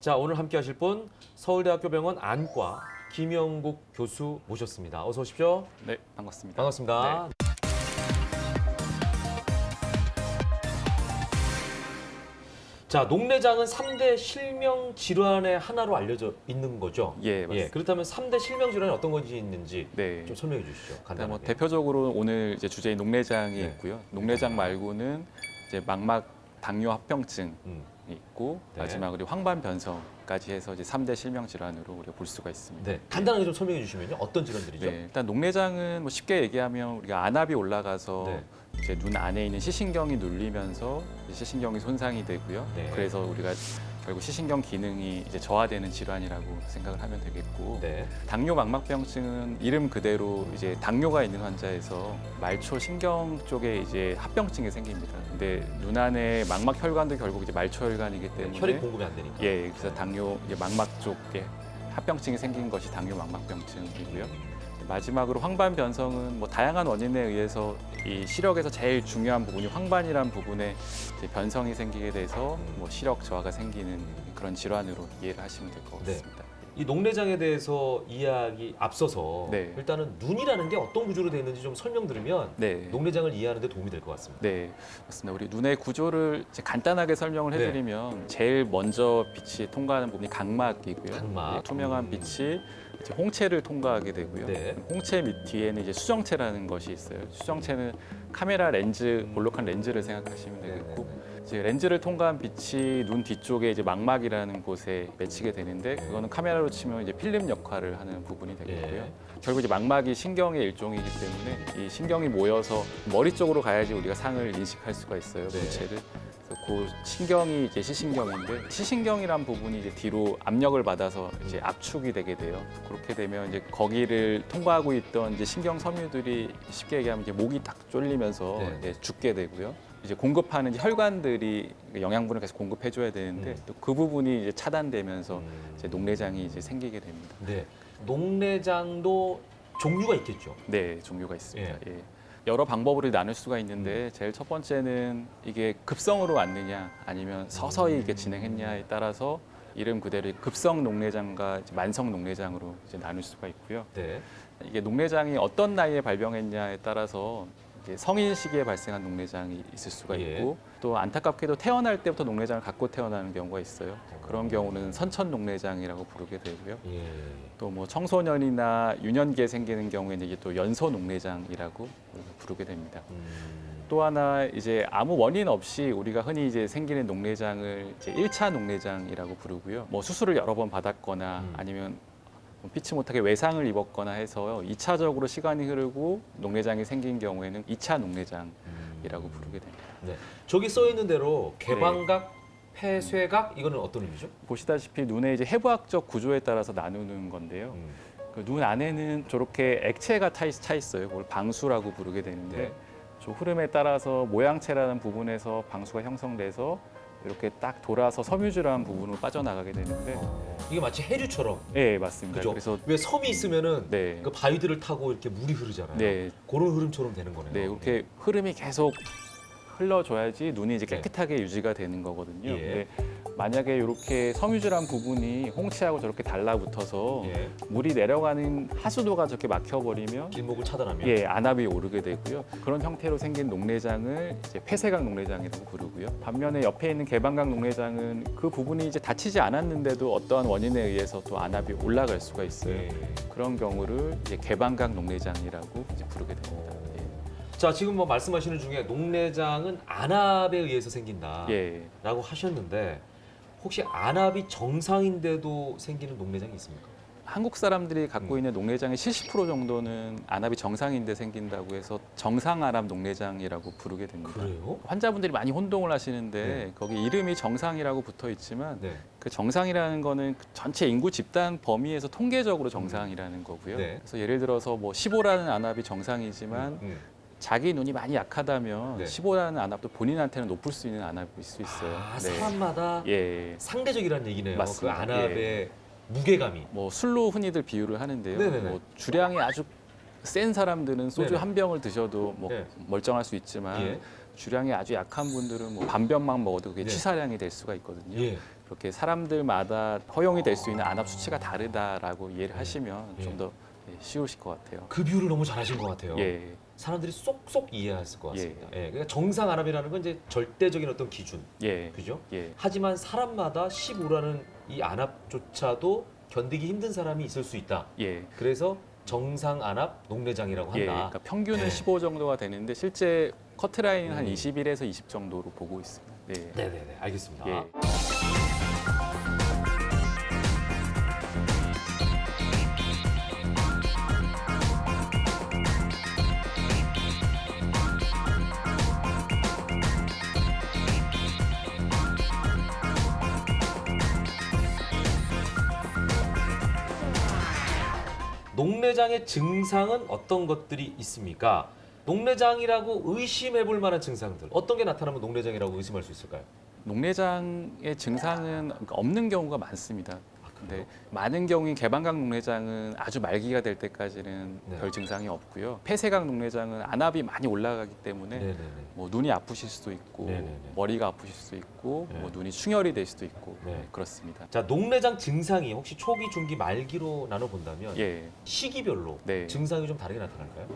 자, 오늘 함께 하실 분 서울대학교 병원 안과 김영국 교수 모셨습니다. 어서 오십시오. 네, 반갑습니다. 반갑습니다. 네. 자, 녹내장은 3대 실명 질환의 하나로 알려져 있는 거죠? 예, 맞습니다. 그렇다면 3대 실명 질환이 어떤 것이 있는지 네. 좀 설명해 주시죠. 일단 간단하게. 뭐 대표적으로 오늘 이제 주제인 녹내장이 네. 있고요. 녹내장 말고는 이제 망막 당뇨 합병증이 있고 네. 마지막으로 황반 변성까지 해서 이제 3대 실명 질환으로 우리가 볼 수가 있습니다. 네. 간단하게 좀 설명해 주시면요. 어떤 질환들이죠? 네, 일단 녹내장은 뭐 쉽게 얘기하면 우리가 안압이 올라가서 네. 이제 눈 안에 있는 시신경이 눌리면서 시신경이 손상이 되고요. 네. 그래서 우리가 결국 시신경 기능이 이제 저하되는 질환이라고 생각을 하면 되겠고, 네. 당뇨 망막병증은 이름 그대로 이제 당뇨가 있는 환자에서 말초 신경 쪽에 이제 합병증이 생깁니다. 근데 눈 안에 망막 혈관도 결국 이제 말초 혈관이기 때문에 혈액 공급이 안 되니까. 예, 그래서 당뇨 이제 망막 쪽에 합병증이 생긴 것이 당뇨 망막병증이고요. 마지막으로 황반 변성은 뭐 다양한 원인에 의해서 이 시력에서 제일 중요한 부분이 황반이란 부분에 이제 변성이 생기게 돼서 뭐 시력 저하가 생기는 그런 질환으로 이해를 하시면 될 것 네. 같습니다. 이 녹내장에 대해서 이야기 앞서서 네. 일단은 눈이라는 게 어떤 구조로 되어 있는지 좀 설명 들으면 네. 녹내장을 이해하는 데 도움이 될 것 같습니다. 네, 맞습니다. 우리 눈의 구조를 이제 간단하게 설명을 네. 해드리면 제일 먼저 빛이 통과하는 부분이 각막이고요. 각막. 네, 투명한 빛이 이제 홍채를 통과하게 되고요. 네. 홍채 밑 뒤에는 이제 수정체라는 것이 있어요. 수정체는 카메라 렌즈, 볼록한 렌즈를 생각하시면 되겠고, 이제 렌즈를 통과한 빛이 눈 뒤쪽에 이제 망막이라는 곳에 맺히게 되는데, 그거는 카메라로 치면 이제 필름 역할을 하는 부분이 되겠고요. 네. 결국 이제 망막이 신경의 일종이기 때문에 이 신경이 모여서 머리 쪽으로 가야지 우리가 상을 인식할 수가 있어요. 네. 물체를. 그래서 그 신경이 이제 시신경인데, 시신경이란 부분이 이제 뒤로 압력을 받아서 이제 압축이 되게 돼요. 그렇게 되면 이제 거기를 통과하고 있던 이제 신경 섬유들이 쉽게 얘기하면 이제 목이 딱 쫄리면서 네. 이제 죽게 되고요. 이제 공급하는 이제 혈관들이 영양분을 계속 공급해줘야 되는데 또 그 부분이 이제 차단되면서 이제 녹내장이 이제 생기게 됩니다. 네. 녹내장도 종류가 있겠죠. 네, 종류가 있습니다. 예. 예. 여러 방법으로 나눌 수가 있는데 제일 첫 번째는 이게 급성으로 왔느냐 아니면 서서히 이게 진행했냐에 따라서 이름 그대로 급성 녹내장과 이제 만성 녹내장으로 이제 나눌 수가 있고요. 네. 이게 녹내장이 어떤 나이에 발병했냐에 따라서 이제 성인 시기에 발생한 녹내장이 있을 수가 예. 있고 또 안타깝게도 태어날 때부터 녹내장을 갖고 태어나는 경우가 있어요. 그런 경우는 선천 녹내장이라고 부르게 되고요. 예. 또 뭐 청소년이나 유년기에 생기는 경우에는 이게 또 연소 녹내장이라고 부르게 됩니다. 또 하나 이제 아무 원인 없이 우리가 흔히 이제 생기는 녹내장을 이제 1차 녹내장이라고 부르고요. 뭐 수술을 여러 번 받았거나 아니면 피치 못하게 외상을 입었거나 해서 2차적으로 시간이 흐르고 녹내장이 생긴 경우에는 2차 녹내장이라고 부르게 됩니다. 네. 저기 써 있는 대로 개방각, 폐쇄각 이거는 어떤 의미죠? 보시다시피 눈의 이제 해부학적 구조에 따라서 나누는 건데요. 그 눈 안에는 저렇게 액체가 차 있어요. 그걸 방수라고 부르게 되는데 네. 저 흐름에 따라서 모양체라는 부분에서 방수가 형성돼서 이렇게 딱 돌아서 섬유질환 부분으로 빠져나가게 되는데, 이게 마치 해류처럼. 네 맞습니다. 그죠? 그래서 왜 섬이 있으면은 네, 그 바위들을 타고 이렇게 물이 흐르잖아요. 네, 그런 흐름처럼 되는 거네요. 네 이렇게 흐름이 계속 흘러줘야지 눈이 이제 네. 깨끗하게 유지가 되는 거거든요. 예. 근데 만약에 이렇게 섬유질환 부분이 홍채하고 저렇게 달라붙어서 예. 물이 내려가는 하수도가 저렇게 막혀버리면 길목을 차단하면. 예, 안압이 오르게 되고요. 그런 형태로 생긴 녹내장을 이제 폐쇄각 녹내장이라고 부르고요. 반면에 옆에 있는 개방각 녹내장은 그 부분이 이제 다치지 않았는데도 어떠한 원인에 의해서 또 안압이 올라갈 수가 있어요. 예. 그런 경우를 이제 개방각 녹내장이라고 이제 부르게 됩니다. 자, 지금 뭐 말씀하시는 중에 녹내장은 안압에 의해서 생긴다라고 예. 하셨는데 혹시 안압이 정상인데도 생기는 녹내장이 있습니까? 한국 사람들이 갖고 있는 녹내장의 70% 정도는 안압이 정상인데 생긴다고 해서 정상 안압 녹내장이라고 부르게 됩니다. 그래요? 환자분들이 많이 혼동을 하시는데 네. 거기 이름이 정상이라고 붙어 있지만 네. 그 정상이라는 거는 그 전체 인구 집단 범위에서 통계적으로 정상이라는 거고요. 네. 그래서 예를 들어서 뭐 15라는 안압이 정상이지만 자기 눈이 많이 약하다면 네. 15라는 안압도 본인한테는 높을 수 있는 안압일 수 있어요. 아, 네. 사람마다 예. 상대적이라는 얘기네요. 맞습니다. 그 안압의 무게감이. 뭐 술로 흔히들 비유를 하는데요. 네네네. 뭐 주량이 아주 센 사람들은 소주 네네. 한 병을 드셔도 뭐 네. 멀쩡할 수 있지만 예. 주량이 아주 약한 분들은 뭐 반병만 먹어도 그게 네. 치사량이 될 수가 있거든요. 예. 그렇게 사람들마다 허용이 될 수 있는 안압 수치가 다르다라고 이해를 하시면 예. 좀 더 쉬우실 것 같아요. 그 비율을 너무 잘하신 것 같아요. 예, 사람들이 쏙쏙 이해했을 것 같습니다. 예. 그러니까 정상 안압이라는 건 이제 절대적인 어떤 기준, 예, 그죠? 예, 하지만 사람마다 15라는 이 안압조차도 견디기 힘든 사람이 있을 수 있다. 예. 그래서 정상 안압 녹내장이라고 예, 한다. 그러니까 평균은 네. 15 정도가 되는데 실제 커트라인은 한 음. 21에서 20 정도로 보고 있습니다. 네. 네네네, 알겠습니다. 예. 녹내장의 증상은 어떤 것들이 있습니까? 녹내장이라고 의심해 볼 만한 증상들 어떤 게 나타나면 녹내장이라고 의심할 수 있을까요? 녹내장의 증상은 없는 경우가 많습니다. 근데 그래요? 많은 경우인 개방각 녹내장은 아주 말기가 될 때까지는 네. 별 증상이 없고요. 폐쇄각 녹내장은 안압이 많이 올라가기 때문에 네네네. 뭐 눈이 아프실 수도 있고 네네네. 머리가 아프실 수도 있고 네. 뭐 눈이 충혈이 될 수도 있고 네. 그렇습니다. 자, 녹내장 증상이 혹시 초기, 중기, 말기로 나눠 본다면 예. 시기별로 네. 증상이 좀 다르게 나타날까요?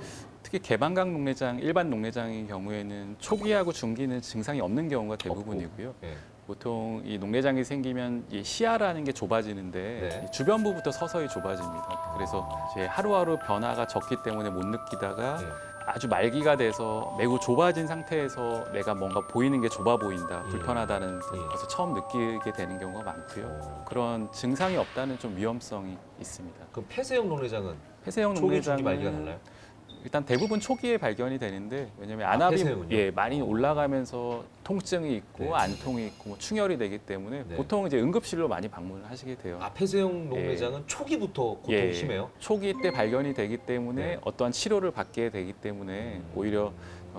특히 개방각 녹내장, 일반 녹내장의 경우에는 초기하고 중기는 증상이 없는 경우가 대부분이고요. 네. 보통 이 녹내장이 생기면 이 시야라는 게 좁아지는데 네. 이 주변부부터 서서히 좁아집니다. 그래서 이제 하루하루 변화가 적기 때문에 못 느끼다가 네. 아주 말기가 돼서 매우 좁아진 상태에서 내가 뭔가 보이는 게 좁아 보인다, 예. 불편하다는 예. 것을 처음 느끼게 되는 경우가 많고요. 어, 그런 증상이 없다는 좀 위험성이 있습니다. 그럼 폐쇄형 녹내장은 폐쇄형 초기, 중기, 말기가 녹내장은 달라요? 일단 대부분 초기에 발견이 되는데 왜냐하면 아, 안압이 폐쇄형은요? 예, 많이 올라가면서 통증이 있고 네. 안통이 있고 뭐 충혈이 되기 때문에 네. 보통 이제 응급실로 많이 방문을 하시게 돼요. 아, 폐쇄형 녹내장은 초기부터 고통이 심해요? 초기 때 발견이 되기 때문에 네. 어떠한 치료를 받게 되기 때문에 오히려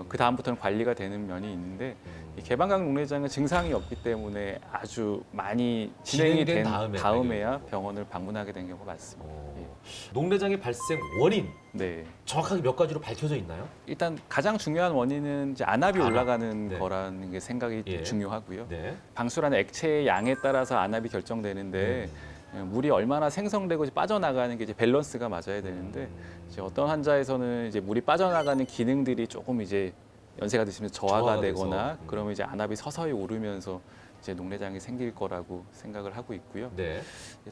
그 다음부터는 관리가 되는 면이 있는데 이 개방각 녹내장은 증상이 없기 때문에 아주 많이 진행이 진행된 된 다음에 다음에야 병원을 방문하게 된 경우가 많습니다. 녹내장의 발생 원인 네. 정확하게 몇 가지로 밝혀져 있나요? 일단 가장 중요한 원인은 이제 안압이 안압. 올라가는 네. 거라는 게 생각이 예. 중요하고요. 네. 방수라는 액체의 양에 따라서 안압이 결정되는데 물이 얼마나 생성되고 빠져나가는 게 이제 밸런스가 맞아야 되는데 이제 어떤 환자에서는 이제 물이 빠져나가는 기능들이 조금 이제 연세가 드시면 저하가 저하가 되거나 돼서. 그러면 이제 안압이 서서히 오르면서 이제 녹내장이 생길 거라고 생각을 하고 있고요. 네.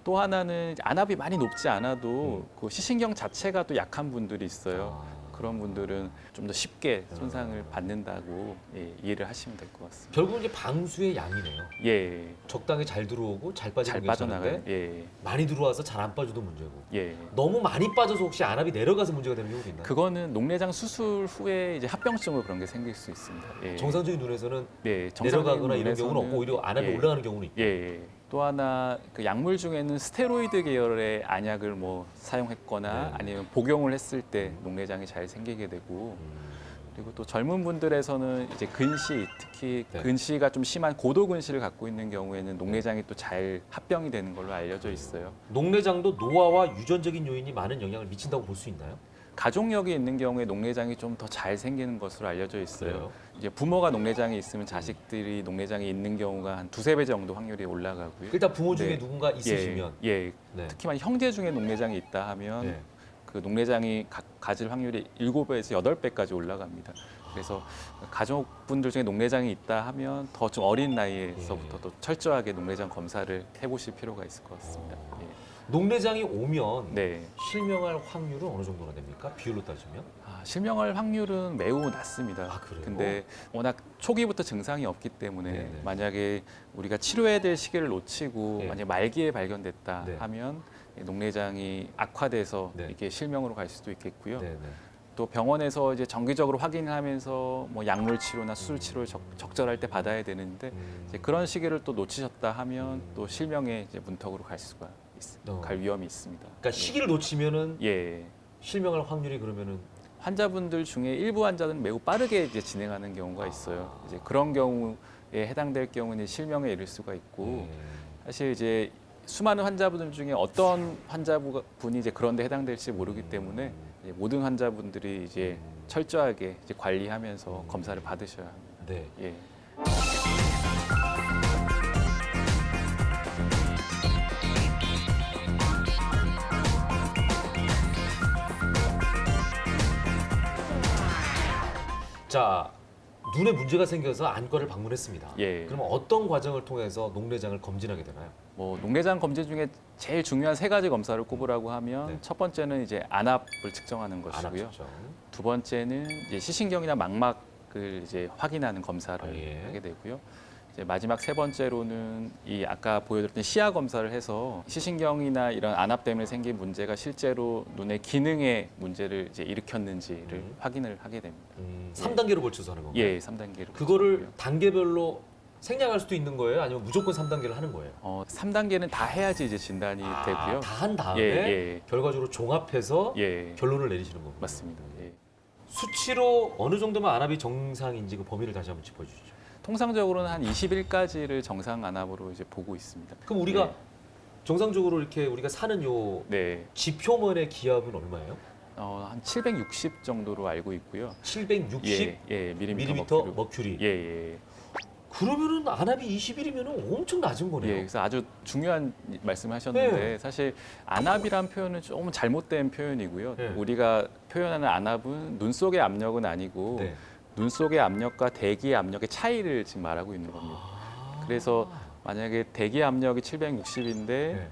또 하나는 이제 안압이 많이 높지 않아도 그 시신경 자체가 또 약한 분들이 있어요. 아, 그런 분들은 좀 더 쉽게 손상을 받는다고 이해를 하시면 될 것 같습니다. 결국은 이제 방수의 양이네요. 예, 적당히 잘 들어오고 잘 빠지는 잘 게 빠져나가요. 괜찮은데 예, 많이 들어와서 잘 안 빠져도 문제고 예. 너무 많이 빠져서 혹시 안압이 내려가서 문제가 되는 경우도 있나요? 그거는 녹내장 수술 후에 이제 합병증으로 그런 게 생길 수 있습니다. 예. 정상적인 눈에서는 네, 내려가거나 이런 경우는 눈에서는 없고 오히려 안압이 예. 올라가는 경우는 있고. 예, 예. 또 하나 그 약물 중에는 스테로이드 계열의 안약을 뭐 사용했거나 네. 아니면 복용을 했을 때 녹내장이 잘 생기게 되고 그리고 또 젊은 분들에서는 이제 근시, 특히 네. 근시가 좀 심한 고도 근시를 갖고 있는 경우에는 녹내장이 또 잘 합병이 되는 걸로 알려져 있어요. 녹내장도 노화와 유전적인 요인이 많은 영향을 미친다고 볼 수 있나요? 가족력이 있는 경우에 녹내장이 좀 더 잘 생기는 것으로 알려져 있어요. 그래요? 이제 부모가 녹내장이 있으면 자식들이 녹내장이 있는 경우가 한 두세 배 정도 확률이 올라가고요. 일단 부모 중에 네. 누군가 있으시면 예, 예. 네. 특히만 형제 중에 녹내장이 있다 하면 네. 그 녹내장이 가질 확률이 7배에서 8배까지 올라갑니다. 그래서 가족분들 중에 녹내장이 있다 하면 더 좀 어린 나이에서부터 또 철저하게 녹내장 검사를 해보실 필요가 있을 것 같습니다. 예. 녹내장이 오면 네. 실명할 확률은 어느 정도나 됩니까? 비율로 따지면? 실명할 확률은 매우 낮습니다. 아, 그래요? 근데 워낙 초기부터 증상이 없기 때문에 네네. 만약에 우리가 치료해야 될 시기를 놓치고 네. 만약 말기에 발견됐다 네. 하면 녹내장이 악화돼서 네. 이게 실명으로 갈 수도 있겠고요. 네네. 또 병원에서 이제 정기적으로 확인하면서 뭐 약물 치료나 수술 치료를 적절할 때 받아야 되는데 이제 그런 시기를 또 놓치셨다 하면 또 실명의 이제 문턱으로 갈 수가 갈 위험이 있습니다. 그러니까 시기를 놓치면은 예. 실명할 확률이 그러면은 환자분들 중에 일부 환자는 매우 빠르게 이제 진행하는 경우가 있어요. 이제 그런 경우에 해당될 경우는 실명에 이를 수가 있고 사실 이제 수많은 환자분들 중에 어떤 환자분이 이제 그런데 해당될지 모르기 때문에 이제 모든 환자분들이 이제 철저하게 이제 관리하면서 검사를 받으셔야 합니다. 네. 예. 자, 눈에 문제가 생겨서 안과를 방문했습니다. 예. 그러면 어떤 과정을 통해서 녹내장을 검진하게 되나요? 뭐 녹내장 검진 중에 제일 중요한 세 가지 검사를 꼽으라고 하면 네. 첫 번째는 이제 안압을 측정하는 것이고요. 안압 측정. 두 번째는 이제 시신경이나 망막을 이제 확인하는 검사를 예. 하게 되고요. 이제 마지막 세 번째로는 이 아까 보여드렸던 시야 검사를 해서 시신경이나 이런 안압 때문에 생긴 문제가 실제로 눈의 기능에 문제를 이제 일으켰는지를 확인을 하게 됩니다. 3단계로 걸쳐서 하는 건가요? 예, 3단계로. 그거를 단계별로 생략할 수도 있는 거예요? 아니면 무조건 3단계를 하는 거예요? 3단계는 다 해야지 이제 진단이 되고요. 다 한 다음에 예. 결과적으로 종합해서 예. 결론을 내리시는 겁니다. 맞습니다. 예. 수치로 어느 정도면 안압이 정상인지 그 범위를 다시 한번 짚어주시죠. 통상적으로는 한 20일까지를 정상 안압으로 이제 보고 있습니다. 그럼 우리가 네. 정상적으로 이렇게 우리가 사는 요 네. 지표면의 기압은 얼마예요? 한 760 정도로 알고 있고요. 760 밀리미터 머큐리. 예. 그러면은 안압이 20일이면 엄청 낮은 거네요. 예, 그래서 아주 중요한 말씀하셨는데 네. 사실 안압이란 표현은 조금 잘못된 표현이고요. 네. 우리가 표현하는 안압은 눈 속의 압력은 아니고 네. 눈 속의 압력과 대기의 압력의 차이를 지금 말하고 있는 겁니다. 그래서 만약에 대기 압력이 760인데 네.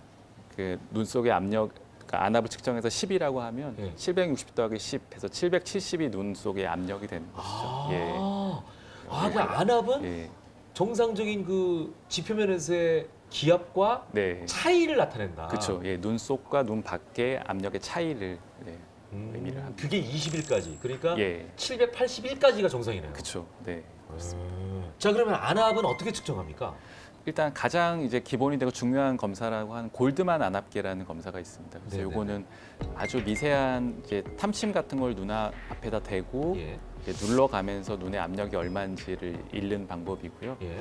그 눈 속의 압력 그러니까 안압을 측정해서 10이라고 하면 네. 760 더하기 10 해서 770이 눈 속의 압력이 되는 것이죠. 예. 그 안압은 예. 정상적인 그 지표면에서의 기압과 네. 차이를 나타낸다. 그렇죠. 예, 눈 속과 눈 밖의 압력의 차이를 네. 의미를 합니다. 그게 20일까지. 그러니까 예. 781까지가 정상이네요. 그렇죠. 네. 자, 그러면 안압은 어떻게 측정합니까? 일단 가장 이제 기본이 되고 중요한 검사라고 하는 골드만 안압계라는 검사가 있습니다. 그래서 네네. 요거는 아주 미세한 이제 탐심 같은 걸 눈 앞에다 대고 예. 이렇게 눌러가면서 눈의 압력이 얼마인지를 읽는 방법이고요. 예.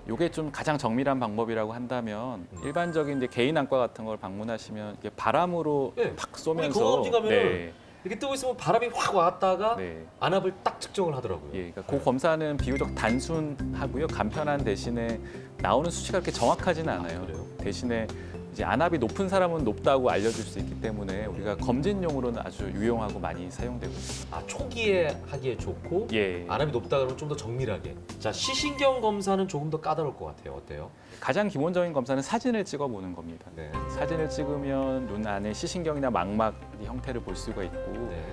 요게 좀 가장 정밀한 방법이라고 한다면 일반적인 이제 개인 안과 같은 걸 방문하시면 이게 바람으로 예. 팍 우리 쏘면서 건강검진 가면은 네. 이렇게 뜨고 있으면 바람이 확 왔다가 네. 안압을 딱 측정을 하더라고요. 예, 그러니까 그 검사는 비교적 단순하고요, 간편한 대신에 나오는 수치가 그렇게 정확하지는 않아요. 그래요? 대신에 이제 안압이 높은 사람은 높다고 알려줄 수 있기 때문에 우리가 검진용으로는 아주 유용하고 많이 사용되고 있습니다. 초기에 하기에 좋고 예, 안압이 높다 그러면 좀 더 정밀하게. 자, 시신경 검사는 조금 더 까다로울 것 같아요. 어때요? 가장 기본적인 검사는 사진을 찍어보는 겁니다. 네. 사진을 찍으면 눈 안에 시신경이나 망막 형태를 볼 수가 있고 네.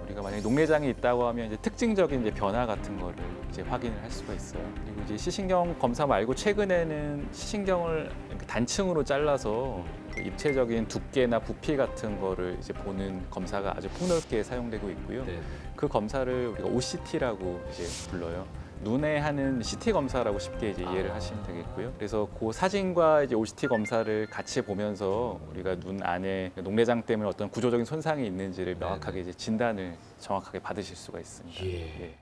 우리가 만약에 녹내장이 있다고 하면 이제 특징적인 이제 변화 같은 거를 이제 확인을 할 수가 있어요. 그리고 이제 시신경 검사 말고 최근에는 시신경을 이렇게 단층으로 잘라서 그 입체적인 두께나 부피 같은 거를 이제 보는 검사가 아주 폭넓게 사용되고 있고요. 네. 그 검사를 우리가 OCT라고 이제 불러요. 눈에 하는 CT 검사라고 쉽게 이제 이해를 하시면 되겠고요. 그래서 그 사진과 이제 OCT 검사를 같이 보면서 우리가 눈 안에 녹내장 때문에 어떤 구조적인 손상이 있는지를 명확하게 이제 진단을 정확하게 받으실 수가 있습니다. 예.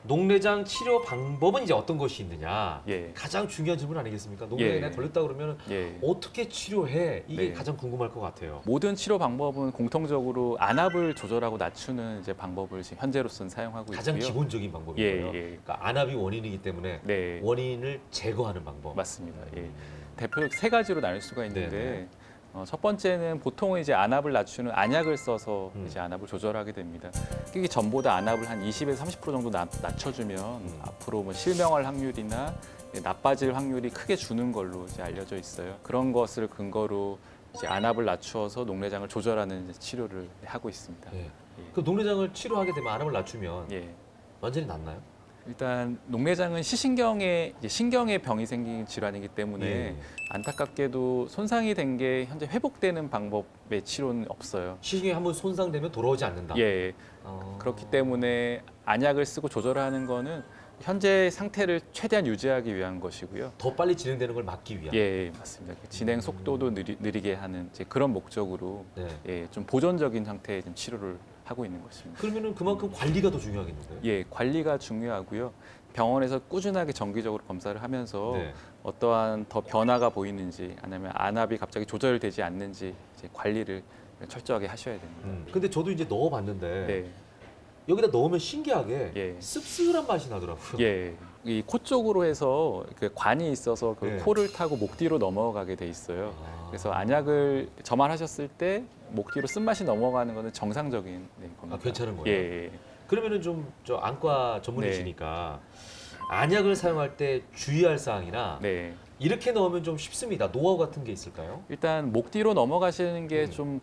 녹내장 치료 방법은 이제 어떤 것이 있느냐? 예. 가장 중요한 질문 아니겠습니까? 녹내장에 예. 걸렸다 그러면 예. 어떻게 치료해? 이게 네. 가장 궁금할 것 같아요. 모든 치료 방법은 공통적으로 안압을 조절하고 낮추는 이제 방법을 지금 현재로서는 사용하고 가장 있고요. 기본적인 방법이고요. 예. 그러니까 안압이 원인이기 때문에 네, 원인을 제거하는 방법. 맞습니다. 예. 대표적 세 가지로 나눌 수가 있는데 네네. 첫 번째는 보통은 이제 안압을 낮추는 안약을 써서 음. 이제 안압을 조절하게 됩니다. 이게 전보다 안압을 한 20에서 30% 정도 낮춰주면 앞으로 뭐 실명할 확률이나 나빠질 확률이 크게 주는 걸로 이제 알려져 있어요. 그런 것을 근거로 이제 안압을 낮추어서 녹내장을 조절하는 이제 치료를 하고 있습니다. 예. 그 녹내장을 치료하게 되면 안압을 낮추면 예. 완전히 낫나요? 일단 녹내장은 시신경에 이제 신경에 병이 생긴 질환이기 때문에 예. 안타깝게도 손상이 된 게 현재 회복되는 방법의 치료는 없어요. 시신경이 한번 손상되면 돌아오지 않는다. 예. 어. 그렇기 때문에 안약을 쓰고 조절하는 거는 현재 상태를 최대한 유지하기 위한 것이고요. 더 빨리 진행되는 걸 막기 위한. 예, 맞습니다. 진행 속도도 느리게 하는 이제 그런 목적으로 네. 예, 좀 보존적인 상태의 좀 치료를 하고 있는 것입니다. 그러면은 그만큼 관리가 더 중요하겠는데요. 예, 관리가 중요하고요. 병원에서 꾸준하게 정기적으로 검사를 하면서 네. 어떠한 더 변화가 보이는지 아니면 안압이 갑자기 조절되지 않는지 이제 관리를 철저하게 하셔야 됩니다. 근데 저도 이제 넣어봤는데 네. 여기다 넣으면 신기하게 예. 씁쓸한 맛이 나더라고요. 예. 이 코 쪽으로 해서 그 관이 있어서 그 예. 코를 타고 목 뒤로 넘어가게 돼 있어요. 아. 그래서 안약을 저만하셨을 때 목 뒤로 쓴맛이 넘어가는 것은 정상적인 네, 겁니다. 아, 괜찮은 거예요? 예, 예. 그러면은 좀 저 안과 전문이시니까 안약을 사용할 때 주의할 사항이나 네. 이렇게 넣으면 좀 쉽습니다. 노하우 같은 게 있을까요? 일단 목 뒤로 넘어가시는 게 좀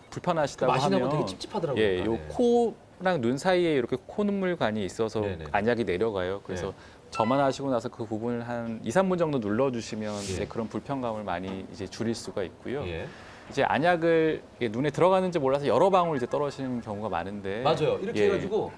불편하시다고 맛이 나고 하면 되게 찝찝하더라고요. 예, 요 네. 코랑 눈 사이에 이렇게 콧물관이 있어서 네네. 안약이 내려가요. 그래서 네. 저만하시고 나서 그 부분을 한 2, 3분 정도 눌러주시면 예. 이제 그런 불편감을 많이 이제 줄일 수가 있고요. 예. 이제 안약을 이게 눈에 들어가는지 몰라서 여러 방울 이제 떨어지는 경우가 많은데 맞아요. 이렇게 예. 해가지고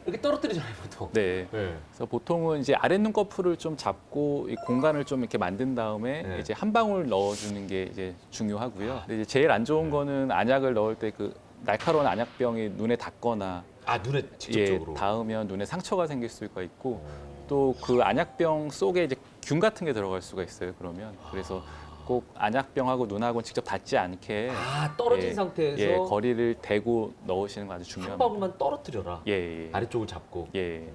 이렇게 떨어뜨리잖아요, 보통. 네. 네. 그래서 보통은 이제 아랫눈꺼풀을 좀 잡고 이 공간을 좀 이렇게 만든 다음에 네. 이제 한 방울 넣어주는 게 이제 중요하고요. 근데 이제 제일 안 좋은 거는 안약을 넣을 때 그 날카로운 안약병이 눈에 닿거나 아, 눈에 직접적으로. 닿으면 눈에 상처가 생길 수가 있고 어. 또 그 안약병 속에 이제 균 같은 게 들어갈 수가 있어요. 그러면 그래서 꼭 안약병하고 눈하고 직접 닿지 않게 아, 떨어진 예, 상태에서 예, 거리를 대고 넣으시는 거 아주 한 중요합니다. 방울만 떨어뜨려라. 예, 예. 아래쪽을 잡고. 예.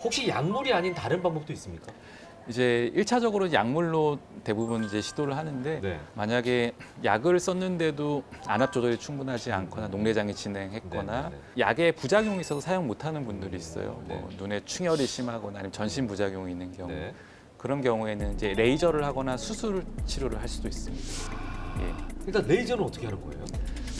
혹시 약물이 아닌 다른 방법도 있습니까? 이제 1차적으로 약물로 대부분 이제 시도를 하는데 네. 만약에 약을 썼는데도 안압 조절이 충분하지 않거나 녹내장이 진행했거나 네, 네, 약에 부작용이 있어서 사용 못하는 분들이 있어요. 네. 뭐 눈에 충혈이 심하거나 아니면 전신 부작용이 있는 경우 네. 그런 경우에는 이제 레이저를 하거나 수술 치료를 할 수도 있습니다. 예. 일단 레이저는 어떻게 하는 거예요?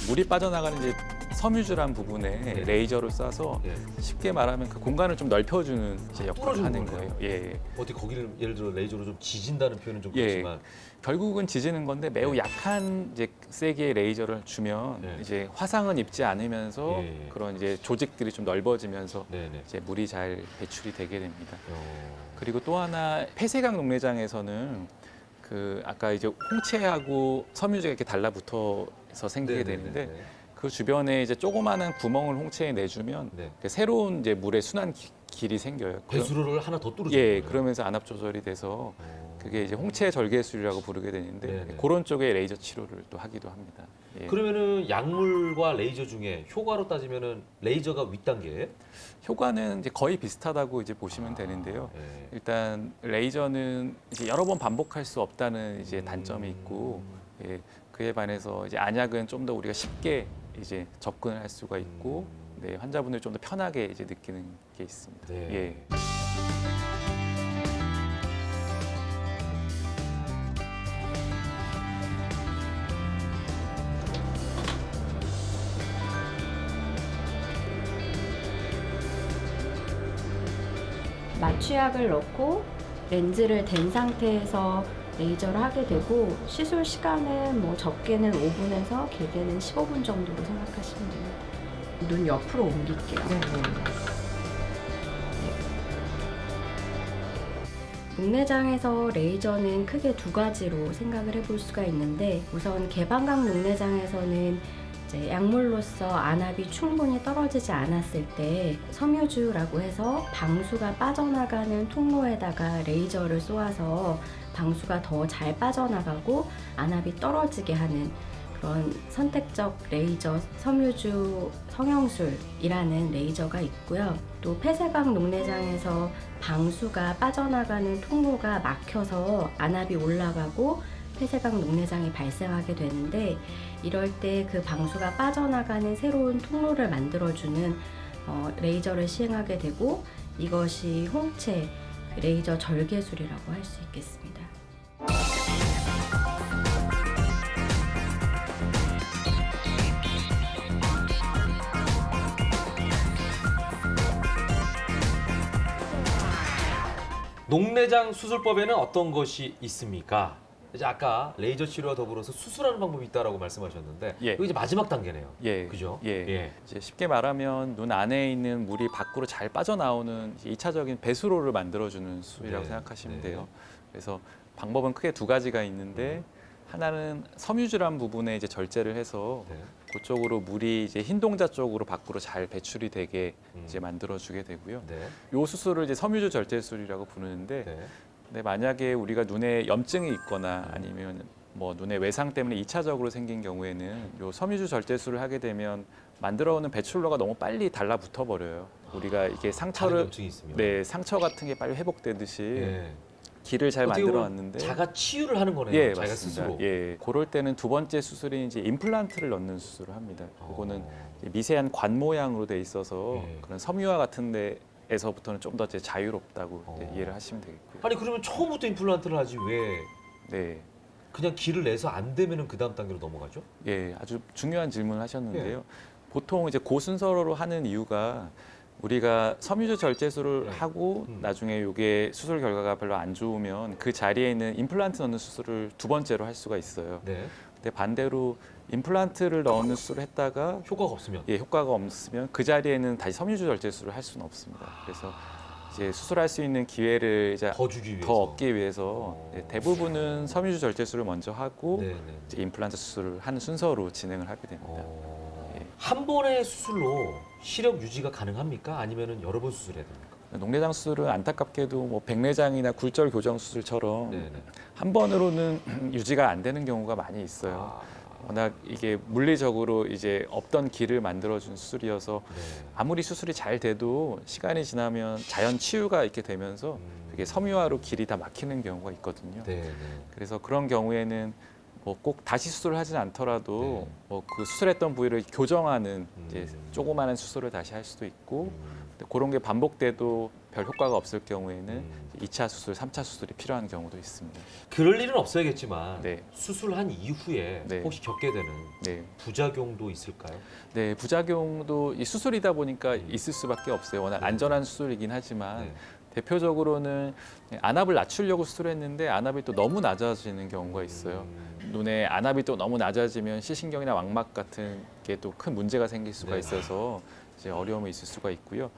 물이 빠져나가는 이제 섬유질한 부분에 네. 레이저를 쏴서 예. 쉽게 말하면 그 공간을 좀 넓혀주는 이제 역할을 뚫어주는 하는 거네요. 거예요. 예. 어떻게 거기를 예를 들어 레이저로 좀 지진다는 표현은 좀 예. 그렇지만 결국은 지지는 건데 매우 네. 약한 이제 세기의 레이저를 주면 네. 이제 화상은 입지 않으면서 예. 그런 이제 조직들이 좀 넓어지면서 네네. 이제 물이 잘 배출이 되게 됩니다. 어. 그리고 또 하나 폐쇄각 녹내장에서는 그 아까 이제 홍채하고 섬유제가 이렇게 달라붙어서 생기게 네네네네. 되는데 그 주변에 이제 조그마한 구멍을 홍채에 내주면 네. 새로운 이제 물의 순환 길이 생겨요. 배수로를 하나 더 뚫어주는 예, 거예요. 그러면서 안압 조절이 돼서 어. 그게 이제 홍채 절개술이라고 부르게 되는데 네네. 그런 쪽에 레이저 치료를 또 하기도 합니다. 예. 그러면은 약물과 레이저 중에 효과로 따지면은 레이저가 윗단계예요? 효과는 이제 거의 비슷하다고 이제 보시면 되는데요. 예. 일단 레이저는 이제 여러 번 반복할 수 없다는 이제 단점이 있고 예, 그에 반해서 이제 안약은 좀 더 우리가 쉽게 이제 접근을 할 수가 있고 네, 환자분들이 좀 더 편하게 이제 느끼는 게 있습니다. 네. 예. 마취약을 넣고 렌즈를 댄 상태에서 레이저를 하게 되고 시술 시간은 뭐 적게는 5분에서 길게는 15분 정도로 생각하시면 됩니다. 눈 옆으로 옮길게요. 녹내장에서 레이저는 크게 두 가지로 생각을 해볼 수가 있는데 우선 개방각 녹내장에서는 이제 약물로서 안압이 충분히 떨어지지 않았을 때 섬유주라고 해서 방수가 빠져나가는 통로에다가 레이저를 쏘아서 방수가 더 잘 빠져나가고 안압이 떨어지게 하는 그런 선택적 레이저 섬유주 성형술이라는 레이저가 있고요. 또 폐쇄각 녹내장에서 방수가 빠져나가는 통로가 막혀서 안압이 올라가고 폐쇄각 녹내장이 발생하게 되는데 이럴 때 그 방수가 빠져나가는 새로운 통로를 만들어주는 레이저를 시행하게 되고 이것이 홍채 레이저 절개술이라고 할 수 있겠습니다. 녹내장 수술법에는 어떤 것이 있습니까? 이제 아까 레이저 치료와 더불어서 수술하는 방법이 있다라고 말씀하셨는데 예. 이거 이제 마지막 단계네요. 예, 그죠? 예. 이제 쉽게 말하면 눈 안에 있는 물이 밖으로 잘 빠져나오는 2차적인 배수로를 만들어주는 수술이라고 네, 생각하시면 네. 돼요. 그래서 방법은 크게 두 가지가 있는데 하나는 섬유질환 부분에 이제 절제를 해서 네. 그쪽으로 물이 이제 흰 동자 쪽으로 밖으로 잘 배출이 되게 음. 이제 만들어주게 되고요. 네. 이 수술을 이제 섬유질 절제술이라고 부르는데, 네. 근데 만약에 우리가 눈에 염증이 있거나 아니면 뭐 눈의 외상 때문에 2차적으로 생긴 경우에는 이 섬유질 절제술을 하게 되면 만들어오는 배출로가 너무 빨리 달라붙어 버려요. 우리가 이게 다른 상처를 염증이 있으면. 네, 상처 같은 게 빨리 회복되듯이 네. 길을 잘 어떻게 만들어 보면 왔는데 자가 치유를 하는 거네요. 예, 자기가 맞습니다. 스스로. 예, 그럴 때는 두 번째 수술이 이제 임플란트를 넣는 수술을 합니다. 그거는 어. 이제 미세한 관 모양으로 돼 있어서 예. 그런 섬유화 같은 데에서부터는 좀 더 자유롭다고 이제 어. 이해를 하시면 되겠고요. 아니 그러면 처음부터 임플란트를 하지 왜 네. 그냥 길을 내서 안 되면은 그 다음 단계로 넘어가죠? 예, 아주 중요한 질문을 하셨는데요. 예. 보통 이제 고순서로 하는 이유가 우리가 섬유질 절제술을 네. 하고 음. 나중에 이게 수술 결과가 별로 안 좋으면 그 자리에 있는 임플란트 넣는 수술을 두 번째로 할 수가 있어요. 네. 근데 반대로 임플란트를 넣는 수술을 했다가 효과가 없으면. 예, 효과가 없으면 그 자리에는 다시 섬유질 절제술을 할 수는 없습니다. 그래서 이제 수술할 수 있는 기회를 이제 더 주기 위해서. 더 얻기 위해서 어. 예, 대부분은 섬유질 절제술을 먼저 하고 네네. 이제 임플란트 수술을 하는 순서로 진행을 하게 됩니다. 예. 한 번의 수술로 시력 유지가 가능합니까? 아니면은 여러 번 수술해야 됩니까? 녹내장 수술은 안타깝게도 뭐 백내장이나 굴절 교정 수술처럼 네네. 한 번으로는 유지가 안 되는 경우가 많이 있어요. 워낙 이게 물리적으로 이제 없던 길을 만들어준 수술이어서 네. 아무리 수술이 잘 돼도 시간이 지나면 자연 치유가 이렇게 되면서 이게 섬유화로 길이 다 막히는 경우가 있거든요. 네네. 그래서 그런 경우에는 뭐 꼭 다시 수술을 하진 않더라도 네. 뭐 그 수술했던 부위를 교정하는 이제 음. 조그마한 수술을 다시 할 수도 있고 음. 근데 그런 게 반복돼도 별 효과가 없을 경우에는 음. 2차 수술, 3차 수술이 필요한 경우도 있습니다. 그럴 일은 없어야겠지만 네. 수술한 이후에 네. 혹시 겪게 되는 네. 부작용도 있을까요? 네, 부작용도 이 수술이다 보니까 음. 있을 수밖에 없어요. 워낙 네. 안전한 수술이긴 하지만 네. 대표적으로는 안압을 낮추려고 수술했는데 안압이 또 너무 낮아지는 경우가 있어요. 눈의 안압이 또 너무 낮아지면 시신경이나 망막 같은 게 또 큰 문제가 생길 수가 네. 있어서 이제 어려움이 있을 수가 있고요.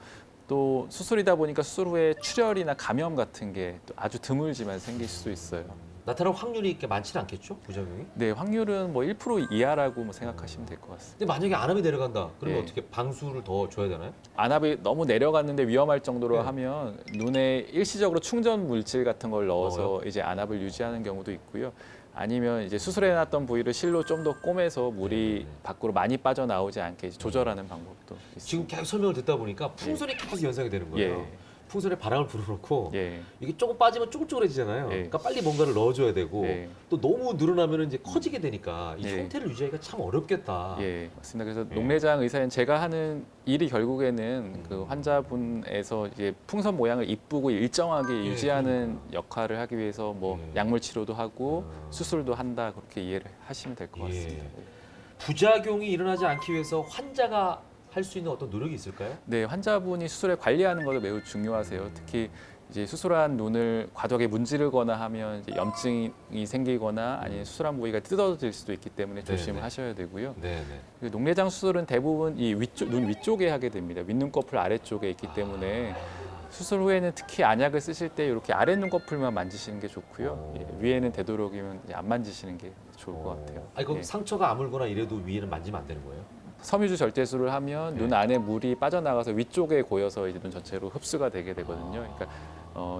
또 수술이다 보니까 수술 후에 출혈이나 감염 같은 게 또 아주 드물지만 생길 수도 있어요. 나타날 확률이 이렇게 많지는 않겠죠? 부작용이? 네, 확률은 뭐 1% 이하라고 뭐 생각하시면 될 것 같습니다. 근데 만약에 안압이 내려간다. 그러면 예. 어떻게 방수를 더 줘야 되나요? 안압이 너무 내려갔는데 위험할 정도로 네. 하면 눈에 일시적으로 충전 물질 같은 걸 넣어서 넣어요? 이제 안압을 유지하는 경우도 있고요. 아니면 이제 수술해놨던 부위를 실로 좀 더 꼬매서 물이 네. 밖으로 많이 빠져나오지 않게 이제 조절하는 방법도 지금 있습니다. 계속 설명을 듣다 보니까 풍선이 계속 연상이 되는 거예요. 예, 풍선에 바람을 불어넣고 예, 이게 조금 빠지면 쭈글쭈글해지잖아요. 예. 그러니까 빨리 뭔가를 넣어줘야 되고 예. 또 너무 늘어나면 이제 커지게 되니까 이 예. 형태를 유지하기가 참 어렵겠다. 예, 맞습니다. 그래서 예. 녹내장 의사인 제가 하는 일이 결국에는 그 환자분에서 이제 풍선 모양을 이쁘고 일정하게 예, 유지하는 역할을 하기 위해서 뭐 예. 약물 치료도 하고 음. 수술도 한다 그렇게 이해를 하시면 될 것 예. 같습니다. 부작용이 일어나지 않기 위해서 환자가 할 수 있는 어떤 노력이 있을까요? 네, 환자분이 수술에 관리하는 것도 매우 중요하세요. 특히 이제 수술한 눈을 과도하게 문지르거나 하면 이제 염증이 생기거나 아니면 수술한 부위가 뜯어질 수도 있기 때문에 조심을 네네. 하셔야 되고요. 네네. 그리고 녹내장 수술은 대부분 이 위쪽, 눈 위쪽에 하게 됩니다. 윗눈꺼풀 아래쪽에 있기 때문에 수술 후에는 특히 안약을 쓰실 때 이렇게 아래 눈꺼풀만 만지시는 게 좋고요. 예, 위에는 되도록이면 이제 안 만지시는 게 좋을 것 같아요. 아니 그럼 예. 상처가 아물거나 이래도 위에는 만지면 안 되는 거예요? 섬유질 절제술을 하면 네. 눈 안에 물이 빠져나가서 위쪽에 고여서 이제 눈 전체로 흡수가 되게 되거든요. 그러니까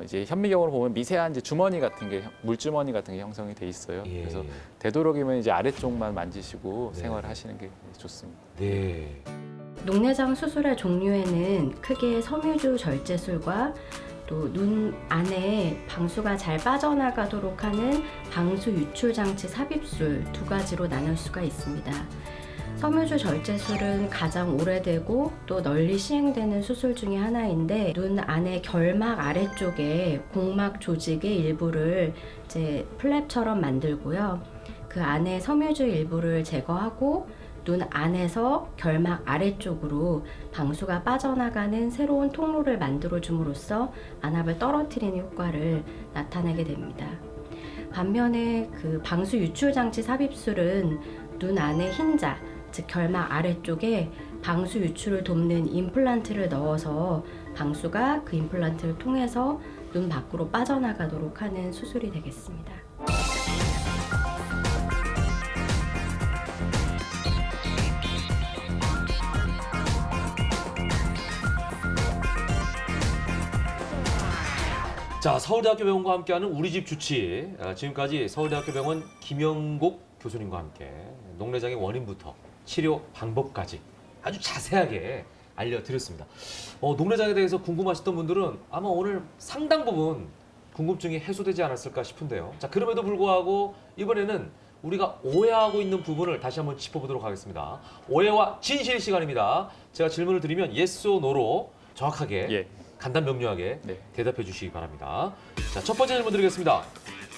이제 현미경으로 보면 미세한 이제 주머니 같은 게 물주머니 같은 게 형성이 돼 있어요. 예. 그래서 되도록이면 이제 아래쪽만 만지시고 네. 생활하시는 게 좋습니다. 네. 녹내장 수술의 종류에는 크게 섬유주 절제술과 또 눈 안에 방수가 잘 빠져나가도록 하는 방수 유출 장치 삽입술 두 가지로 나눌 수가 있습니다. 섬유주 절제술은 가장 오래되고 또 널리 시행되는 수술 중에 하나인데 눈 안에 결막 아래쪽에 공막 조직의 일부를 이제 플랩처럼 만들고요. 그 안에 섬유주 일부를 제거하고 눈 안에서 결막 아래쪽으로 방수가 빠져나가는 새로운 통로를 만들어 줌으로써 안압을 떨어뜨리는 효과를 나타내게 됩니다. 반면에 그 방수 유출 장치 삽입술은 눈 안에 흰자, 즉 결막 아래쪽에 방수 유출을 돕는 임플란트를 넣어서 방수가 그 임플란트를 통해서 눈 밖으로 빠져나가도록 하는 수술이 되겠습니다. 자, 서울대학교 병원과 함께하는 우리 집 주치. 지금까지 서울대학교 병원 김영국 교수님과 함께 녹내장의 원인부터 치료 방법까지 아주 자세하게 알려드렸습니다. 녹내장에 대해서 궁금하셨던 분들은 아마 오늘 상당 부분 궁금증이 해소되지 않았을까 싶은데요. 자, 그럼에도 불구하고 이번에는 우리가 오해하고 있는 부분을 다시 한번 짚어보도록 하겠습니다. 오해와 진실 시간입니다. 제가 질문을 드리면 yes or no로 정확하게 예. 간단 명료하게 네. 대답해 주시기 바랍니다. 자, 첫 번째 질문 드리겠습니다.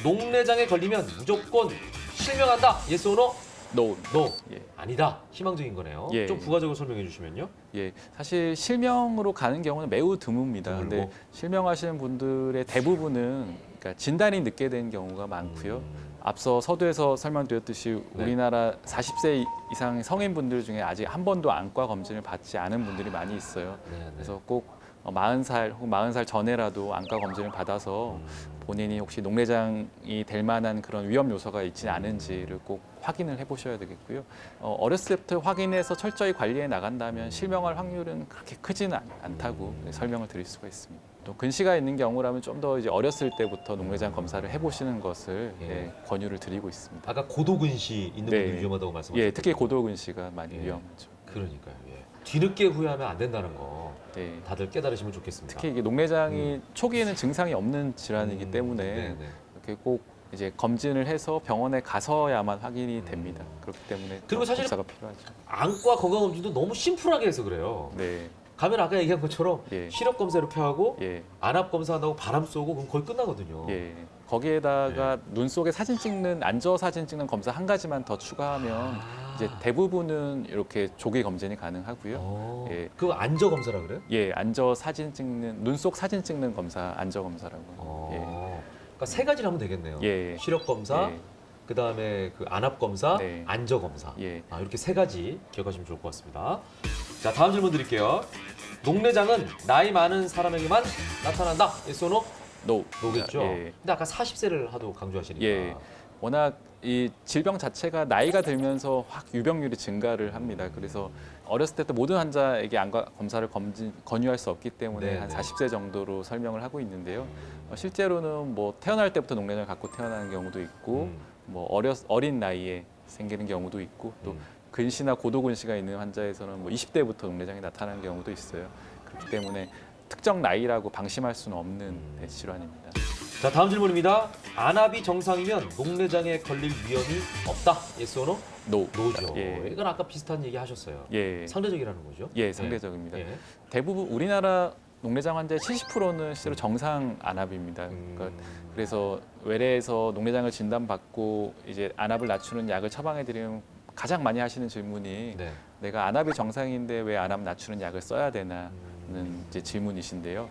녹내장에 걸리면 무조건 실명한다. yes or no? 노. no. 예. 아니다. 희망적인 거네요. 예. 좀 부가적으로 설명해 주시면요. 예, 사실 실명으로 가는 경우는 매우 드뭅니다. 드물고. 근데 실명하시는 분들의 대부분은 그러니까 진단이 늦게 된 경우가 많고요. 앞서 서두에서 설명드렸듯이 네. 우리나라 40세 이상 성인분들 중에 아직 한 번도 안과 검진을 받지 않은 분들이 많이 있어요. 네, 그래서 꼭 40살 혹은 40살 전에라도 안과 검진을 받아서 본인이 혹시 녹내장이 될 만한 그런 위험 요소가 있지 않은지를 꼭 확인을 해보셔야 되겠고요. 어렸을 때부터 확인해서 철저히 관리해 나간다면 실명할 확률은 그렇게 크지는 않다고 설명을 드릴 수가 있습니다. 또 근시가 있는 경우라면 좀 더 이제 어렸을 때부터 녹내장 검사를 해보시는 것을 예. 권유를 드리고 있습니다. 아까 고도근시 있는 네. 분들 위험하다고 말씀하셨죠. 예, 특히 고도근시가 많이 예. 위험하죠. 그러니까요. 예. 뒤늦게 후회하면 안 된다는 거 네. 다들 깨달으시면 좋겠습니다. 특히 이게 녹내장이 초기에는 증상이 없는 질환이기 때문에 네, 네. 이렇게 꼭 이제 검진을 해서 병원에 가서야만 확인이 됩니다. 그렇기 때문에 그리고 사실- 검사가 필요하죠. 안과 건강검진도 너무 심플하게 해서 그래요. 네, 가면 아까 얘기한 것처럼 예. 시력 검사 이렇게 하고 예, 안압 검사한다고 바람 쏘고 그럼 거의 끝나거든요. 예. 거기에다가 눈 속에 사진 찍는 안저 사진 찍는 검사 한 가지만 더 추가하면 이제 대부분은 이렇게 조기 검진이 가능하고요. 예. 그거 안저 검사라 그래요? 예, 안저 사진 찍는 눈 속 사진 찍는 검사 안저 검사라고. 그러니까 세 가지를 하면 되겠네요. 예. 시력 검사, 예. 그다음에 그 안압 검사, 네. 안저 검사. 예. 이렇게 세 가지 기억하시면 좋을 것 같습니다. 자, 다음 질문 드릴게요. 녹내장은 나이 많은 사람에게만 나타난다. yes or no? 노. 노겠죠. 예. 근데 아까 40세를 하도 강조하시니까. 예. 워낙 이 질병 자체가 나이가 들면서 확 유병률이 증가를 합니다. 그래서 어렸을 때부터 모든 환자에게 안과 검사를 권유할 수 없기 때문에 네, 한 네. 40세 정도로 설명을 하고 있는데요. 실제로는 뭐 태어날 때부터 녹내장을 갖고 태어나는 경우도 있고, 뭐 어린 나이에 생기는 경우도 있고, 또 근시나 고도근시가 있는 환자에서는 뭐 20대부터 녹내장이 나타나는 경우도 있어요. 그렇기 때문에 특정 나이라고 방심할 수는 없는 질환입니다. 자, 다음 질문입니다. 안압이 정상이면 녹내장에 걸릴 위험이 없다. yes or no? 노. 노죠. 예. 이건 아까 비슷한 얘기 하셨어요. 예. 상대적이라는 거죠? 예, 상대적입니다. 예. 대부분 우리나라 녹내장 환자의 70%는 실제로 정상 안압입니다. 그러니까 그래서 외래에서 녹내장을 진단받고 이제 안압을 낮추는 약을 처방해드리면 가장 많이 하시는 질문이 네. 내가 안압이 정상인데 왜 안압 낮추는 약을 써야 되나는 이제 질문이신데요.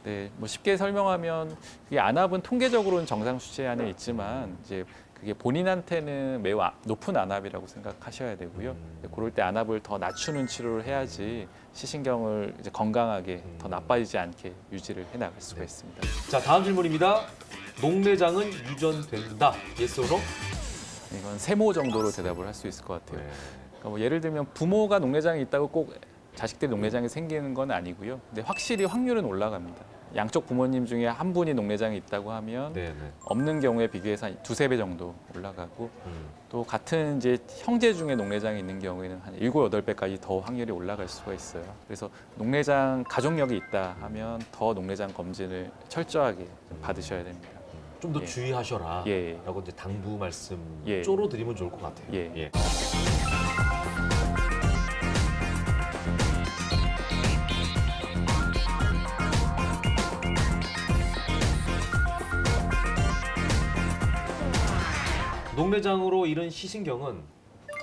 네, 뭐 쉽게 설명하면 이 안압은 통계적으로는 정상 수치 안에 있지만 이제 그게 본인한테는 매우 높은 안압이라고 생각하셔야 되고요. 그럴 때 안압을 더 낮추는 치료를 해야지 시신경을 이제 건강하게 더 나빠지지 않게 유지를 해 나갈 수가 있습니다. 자, 다음 질문입니다. 녹내장은 유전된다. yes or no? 이건 세모 정도로 대답을 할 수 있을 것 같아요. 네. 그러니까 뭐 예를 들면 부모가 녹내장이 있다고 꼭 자식들이 녹내장이 생기는 건 아니고요. 근데 확실히 확률은 올라갑니다. 양쪽 부모님 중에 한 분이 녹내장이 있다고 하면 네, 네. 없는 경우에 비교해서 한 두세 배 정도 올라가고 또 같은 이제 형제 중에 녹내장이 있는 경우에는 한 7, 8배까지 더 확률이 올라갈 수가 있어요. 그래서 녹내장 가족력이 있다 하면 더 녹내장 검진을 철저하게 좀 받으셔야 됩니다. 좀 더 예. 주의하셔라. 예. 라고 이제 당부 말씀 예. 쪼로 드리면 좋을 것 같아요. 예. 녹내장으로 잃은 시신경은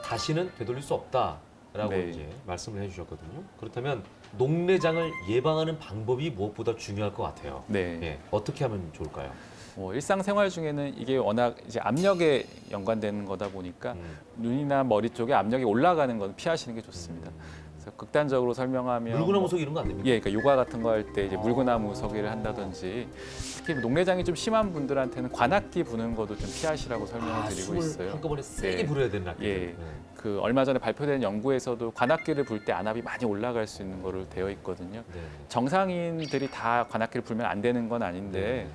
다시는 되돌릴 수 없다라고 네. 이제 말씀을 해주셨거든요. 그렇다면 녹내장을 예방하는 방법이 무엇보다 중요할 것 같아요. 네. 예, 어떻게 하면 좋을까요? 뭐 일상생활 중에는 이게 워낙 이제 압력에 연관되는 거다 보니까 눈이나 머리 쪽에 압력이 올라가는 건 피하시는 게 좋습니다. 그래서 극단적으로 설명하면 물구나무 속 이런 거 안 됩니까? 예, 그러니까 요가 같은 거 할 때 이제 물구나무 서기를 한다든지 특히 녹내장이 좀 심한 분들한테는 관악기 부는 것도 좀 피하시라고 설명을 드리고 숨을 있어요. 한꺼번에 세게 네. 불어야 되는 악기. 예. 그 얼마 전에 발표된 연구에서도 관악기를 불 때 안압이 많이 올라갈 수 있는 거로 되어 있거든요. 네. 정상인들이 다 관악기를 불면 안 되는 건 아닌데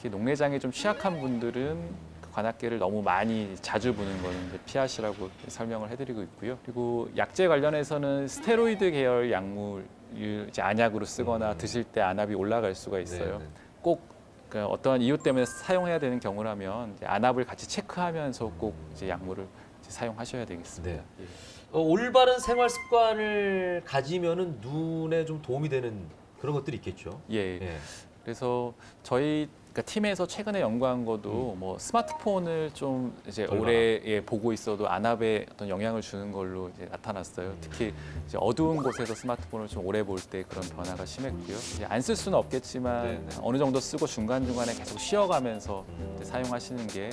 특히 녹내장이 좀 취약한 분들은 그 관악계를 너무 많이 자주 부는 거는 이제 피하시라고 설명을 해드리고 있고요. 그리고 약제 관련해서는 스테로이드 계열 약물 이제 안약으로 쓰거나 드실 때 안압이 올라갈 수가 있어요. 네, 네. 꼭 그러니까 어떠한 이유 때문에 사용해야 되는 경우라면 이제 안압을 같이 체크하면서 꼭 이제 약물을 이제 사용하셔야 되겠습니다. 네. 예. 올바른 생활 습관을 가지면은 눈에 좀 도움이 되는 그런 것들이 있겠죠. 예. 예. 그래서 저희 그러니까 팀에서 최근에 연구한 것도 뭐 스마트폰을 좀 이제 덜 오래 보고 있어도 안압에 어떤 영향을 주는 걸로 이제 나타났어요. 특히 이제 어두운 곳에서 스마트폰을 좀 오래 볼 때 그런 변화가 심했고요. 안 쓸 수는 없겠지만 네, 네. 어느 정도 쓰고 중간 중간에 계속 쉬어가면서 이제 사용하시는 게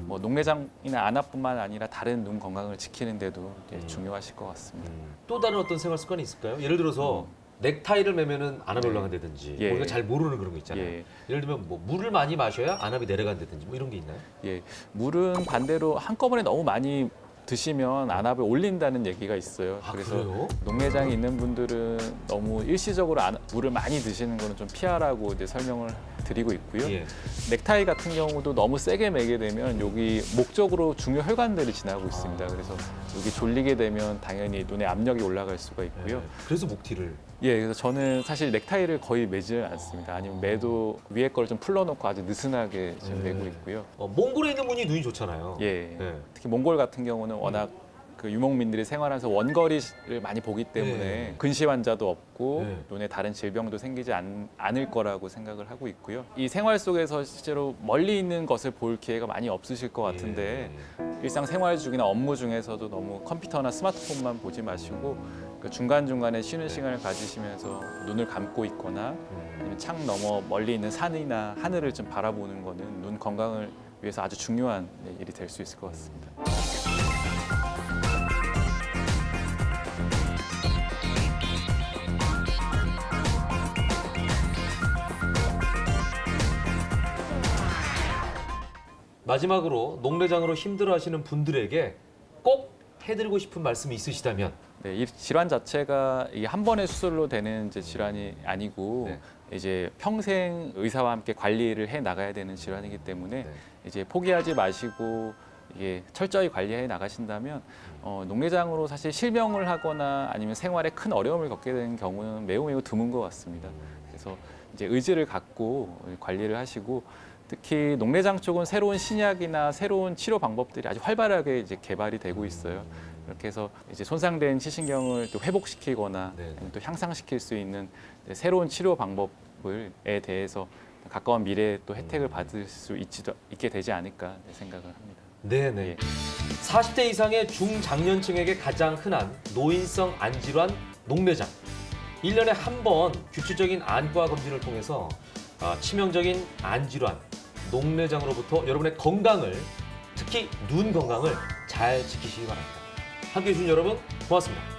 뭐 녹내장이나 안압뿐만 아니라 다른 눈 건강을 지키는데도 이제 중요하실 것 같습니다. 또 다른 어떤 생활 습관이 있을까요? 예를 들어서 넥타이를 매면은 안압이 올라간다든지 예. 우리가 잘 모르는 그런 거 있잖아요. 예. 예를 들면 뭐 물을 많이 마셔야 안압이 내려간다든지 뭐 이런 게 있나요? 예, 물은 반대로 한꺼번에 너무 많이 드시면 안압을 올린다는 얘기가 있어요. 아, 그래서 그래요? 녹내장이 있는 분들은 너무 일시적으로 물을 많이 드시는 거는 좀 피하라고 이제 설명을 드리고 있고요. 예. 넥타이 같은 경우도 너무 세게 매게 되면 여기 목 쪽으로 중요 혈관들이 지나고 있습니다. 그래서 여기 졸리게 되면 당연히 눈에 압력이 올라갈 수가 있고요. 예. 그래서 목티를 예, 그래서 저는 사실 넥타이를 거의 매지 않습니다. 아니면 매도 위에 걸 좀 풀러놓고 아주 느슨하게 지금 네. 매고 있고요. 몽골에 있는 분이 눈이 좋잖아요. 예. 예. 특히 몽골 같은 경우는 워낙 그 유목민들이 생활하면서 원거리를 많이 보기 때문에 네. 근시 환자도 없고 네. 눈에 다른 질병도 생기지 않을 거라고 생각을 하고 있고요. 이 생활 속에서 실제로 멀리 있는 것을 볼 기회가 많이 없으실 것 같은데 일상 생활 중이나 업무 중에서도 너무 컴퓨터나 스마트폰만 보지 마시고 그 중간중간에 쉬는 네. 시간을 가지시면서 눈을 감고 있거나 아니면 창 너머 멀리 있는 산이나 하늘을 좀 바라보는 거는 눈 건강을 위해서 아주 중요한 일이 될 수 있을 것 같습니다. 마지막으로 녹내장으로 힘들어하시는 분들에게 꼭 해드리고 싶은 말씀이 있으시다면 네, 이 질환 자체가 이게 한 번의 수술로 되는 이제 질환이 아니고 네. 이제 평생 의사와 함께 관리를 해 나가야 되는 질환이기 때문에 네. 이제 포기하지 마시고 이게 철저히 관리해 나가신다면 녹내장으로 사실 실명을 하거나 아니면 생활에 큰 어려움을 겪게 되는 경우는 매우 드문 것 같습니다. 그래서 이제 의지를 갖고 관리를 하시고 특히 녹내장 쪽은 새로운 신약이나 새로운 치료 방법들이 아주 활발하게 이제 개발이 되고 있어요. 이렇게 해서 이제 손상된 시신경을 또 회복시키거나 네. 아니면 또 향상시킬 수 있는 새로운 치료 방법에 대해서 가까운 미래에 또 혜택을 받을 수 있게 되지 않을까 생각을 합니다. 네네. 예. 40대 이상의 중장년층에게 가장 흔한 노인성 안질환 녹내장. 1년에 한 번 규칙적인 안과 검진을 통해서 치명적인 안질환 녹내장으로부터 여러분의 건강을 특히 눈 건강을 잘 지키시기 바랍니다. 함께해 주신 여러분 고맙습니다.